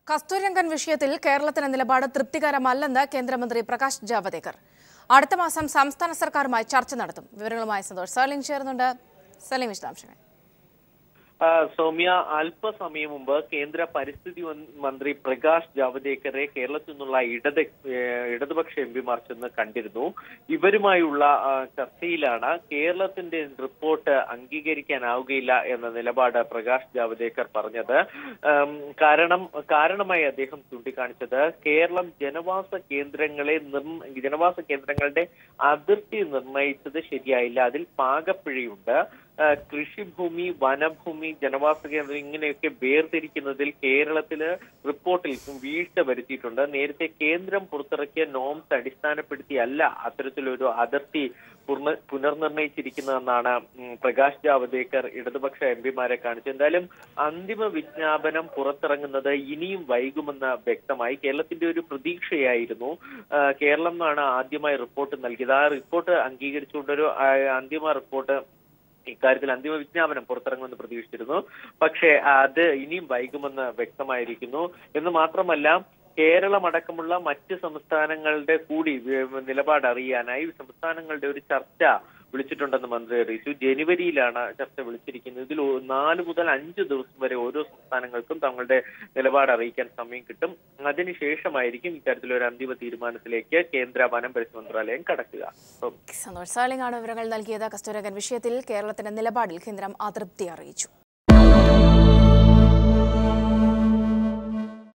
കസ്തൂരിരംഗൻ വിഷയത്തിൽ കേരളത്തിന്റെ നിലപാട് തൃപ്തികരമല്ലെന്ന് കേന്ദ്രമന്ത്രി പ്രകാശ് ജാവദേക്കർ. അടുത്ത മാസം സംസ്ഥാന സർക്കാരുമായി ചർച്ച നടത്തും. വിവരങ്ങളുമായി സന്തോഷ് സലീം ചേരുന്നുണ്ട്. സലീം, വിശദാംശങ്ങൾ. സൗമ്യ, അല്പസമയം മുമ്പ് കേന്ദ്ര പരിസ്ഥിതി മന്ത്രി പ്രകാശ് ജാവദേക്കറെ കേരളത്തിൽ നിന്നുള്ള ഇടതുപക്ഷ എംപിമാർ ചെന്ന് കണ്ടിരുന്നു. ഇവരുമായുള്ള ചർച്ചയിലാണ് കേരളത്തിന്റെ റിപ്പോർട്ട് അംഗീകരിക്കാനാവുകയില്ല എന്ന നിലപാട് പ്രകാശ് ജാവദേക്കർ പറഞ്ഞത്. കാരണമായി അദ്ദേഹം ചൂണ്ടിക്കാണിച്ചത് കേരളം ജനവാസ കേന്ദ്രങ്ങളുടെ അതിർത്തി നിർണയിച്ചത് ശരിയായില്ല, അതിൽ പാകപ്പിഴയുണ്ട്. കൃഷിഭൂമി, വനഭൂമി, ജനവാസ കേന്ദ്രം ഇങ്ങനെയൊക്കെ വേർതിരിക്കുന്നതിൽ കേരളത്തില് റിപ്പോർട്ടിൽ വീഴ്ച വരുത്തിയിട്ടുണ്ട്. നേരത്തെ കേന്ദ്രം പുറത്തിറക്കിയ നോംസ് അടിസ്ഥാനപ്പെടുത്തിയല്ല അത്തരത്തിലൊരു അതിർത്തി പുനർനിർണയിച്ചിരിക്കുന്നതെന്നാണ് പ്രകാശ് ജാവദേക്കർ ഇടതുപക്ഷ എംപിമാരെ കാണിച്ചത്. എന്തായാലും അന്തിമ വിജ്ഞാപനം പുറത്തിറങ്ങുന്നത് ഇനിയും വൈകുമെന്ന് വ്യക്തമായി. കേരളത്തിന്റെ ഒരു പ്രതീക്ഷയായിരുന്നു. കേരളം എന്നാണ് ആദ്യമായി റിപ്പോർട്ട് നൽകിയത്. ആ റിപ്പോർട്ട് അംഗീകരിച്ചുകൊണ്ടൊരു അന്തിമ റിപ്പോർട്ട് ഇക്കാര്യത്തിൽ അന്തിമ വിജ്ഞാപനം പുറത്തിറങ്ങുമെന്ന് പ്രതീക്ഷിച്ചിരുന്നു. പക്ഷേ അത് ഇനിയും വൈകുമെന്ന് വ്യക്തമായിരിക്കുന്നു. എന്ന് മാത്രമല്ല, കേരളമടക്കമുള്ള മറ്റ് സംസ്ഥാനങ്ങളുടെ കൂടി നിലപാട് അറിയാനായി സംസ്ഥാനങ്ങളുടെ ഒരു ചർച്ച വിളിച്ചിട്ടുണ്ടെന്ന് മന്ത്രി അറിയിച്ചു. ജനുവരിയിലാണ് ചർച്ച വിളിച്ചിരിക്കുന്നത്. ഇതിൽ 4 മുതൽ 5 ദിവസം വരെ ഓരോ സംസ്ഥാനങ്ങൾക്കും തങ്ങളുടെ നിലപാട് അറിയിക്കാൻ സമയം കിട്ടും. അതിനുശേഷമായിരിക്കും ഇത്തരത്തിലൊരു ഒരു അന്തിമ തീരുമാനത്തിലേക്ക് കേന്ദ്ര വനം പരിസ്ഥിതി മന്ത്രാലയം കടക്കുക. സന്തോഷ് സാലിംഗാണ് വിവരങ്ങൾ നൽകിയത്. കസ്തൂരിരംഗൻ വിഷയത്തിൽ കേരളത്തിന്റെ നിലപാടിൽ കേന്ദ്രം അതൃപ്തി അറിയിച്ചു.